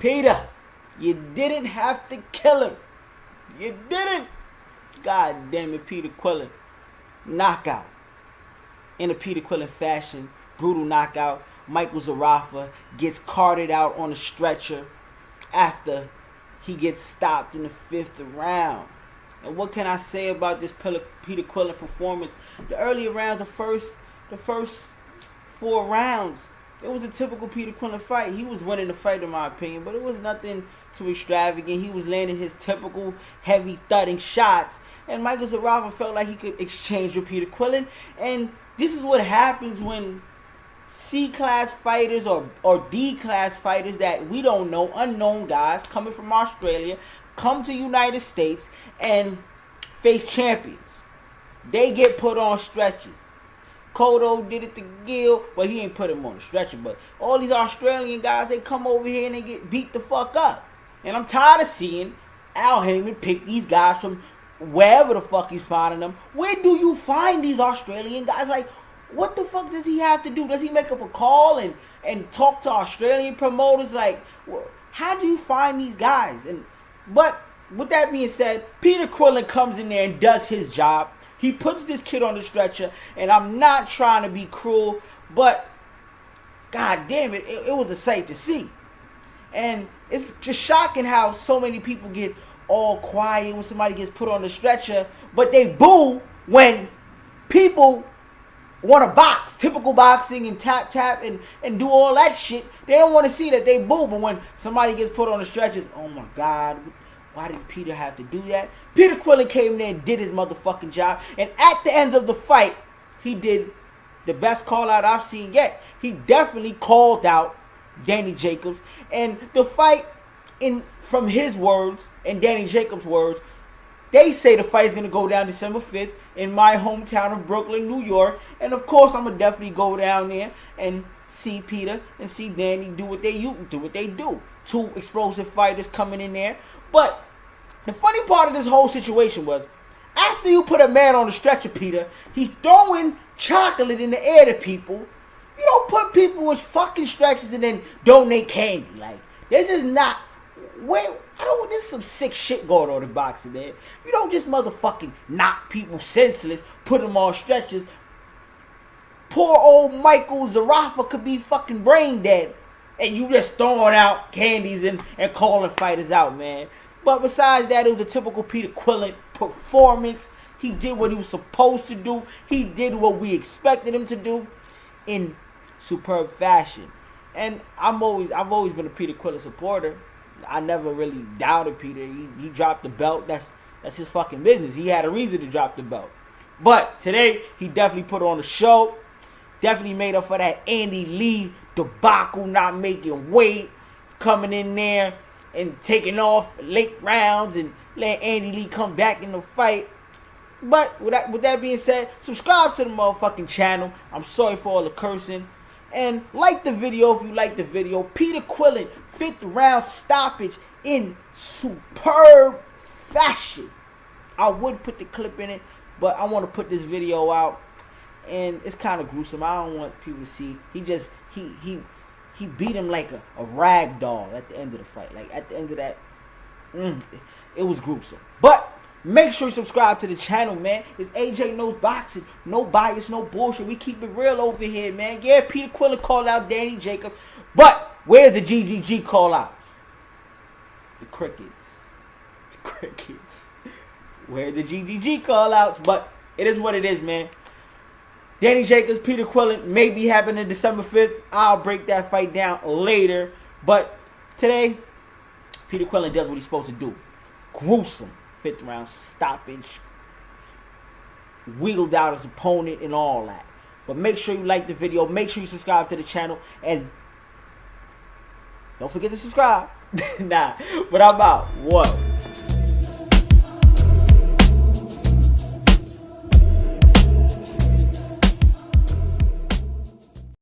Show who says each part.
Speaker 1: Peter, you didn't have to kill him. You didn't. God damn it, Peter Quillin. Knockout. In a Peter Quillin fashion, brutal knockout. Michael Zerafa gets carted out on a stretcher after he gets stopped in the 5th round. And what can I say about this Peter Quillin performance? The earlier rounds, the first 4 rounds, it was a typical Peter Quillin fight. He was winning the fight in my opinion, but it was nothing too extravagant. He was landing his typical heavy thudding shots, and Michael Zerafa felt like he could exchange with Peter Quillin. And this is what happens when C-class fighters or D-class fighters that we don't know, unknown guys coming from Australia, come to United States and face champions. They get put on stretches. Cotto did it to Gil, but he ain't put him on the stretcher. But all these Australian guys, they come over here and they get beat the fuck up. And I'm tired of seeing Al Heyman pick these guys from wherever the fuck he's finding them. Where do you find these Australian guys? Like, what the fuck does he have to do? Does he make up a call and talk to Australian promoters? Like, how do you find these guys? But with that being said, Peter Quillin comes in there and does his job. He puts this kid on the stretcher, and I'm not trying to be cruel, but god damn it, it was a sight to see. And it's just shocking how so many people get all quiet when somebody gets put on the stretcher, but they boo when people want to box, typical boxing and tap and do all that shit. They don't want to see that they boo, but when somebody gets put on the stretchers, oh my god, why did Peter have to do that? Peter Quillin came in there and did his motherfucking job. And at the end of the fight, he did the best call out I've seen yet. He definitely called out Danny Jacobs. And the fight, from his words and Danny Jacobs' words, they say the fight is going to go down December 5th in my hometown of Brooklyn, New York. And of course, I'm going to definitely go down there and see Peter and see Danny do what they do. 2 explosive fighters coming in there. But the funny part of this whole situation was, after you put a man on the stretcher, Peter, he's throwing chocolate in the air to people. You don't put people in fucking stretchers and then donate candy. Like, this is not... This is some sick shit going on in boxing, man. You don't just motherfucking knock people senseless, put them on stretchers. Poor old Michael Zerafa could be fucking brain dead. And you just throwing out candies and calling fighters out, man. But besides that, it was a typical Peter Quillin performance. He did what he was supposed to do. He did what we expected him to do in superb fashion. And I've always been a Peter Quillin supporter. I never really doubted Peter. He dropped the belt. That's his fucking business. He had a reason to drop the belt. But today, he definitely put on a show. Definitely made up for that Andy Lee debacle, not making weight, coming in there and taking off late rounds and letting Andy Lee come back in the fight. But with that being said, subscribe to the motherfucking channel. I'm sorry for all the cursing. And like the video if you like the video. Peter Quillin, 5th round stoppage in superb fashion. I would put the clip in it, but I want to put this video out. And it's kind of gruesome. I don't want people to see. He beat him like a rag doll at the end of the fight. Like, at the end of that, it was gruesome. But make sure you subscribe to the channel, man. It's AJ Knows Boxing. No bias, no bullshit. We keep it real over here, man. Yeah, Peter Quillin called out Danny Jacobs. But where's the GGG call outs? The crickets. The crickets. Where are the GGG call outs? But it is what it is, man. Danny Jacobs, Peter Quillin may be happening December 5th. I'll break that fight down later. But today, Peter Quillin does what he's supposed to do. Gruesome 5th round stoppage. Wheeled out his opponent and all that. But make sure you like the video. Make sure you subscribe to the channel. And don't forget to subscribe. Nah, but I'm out. What?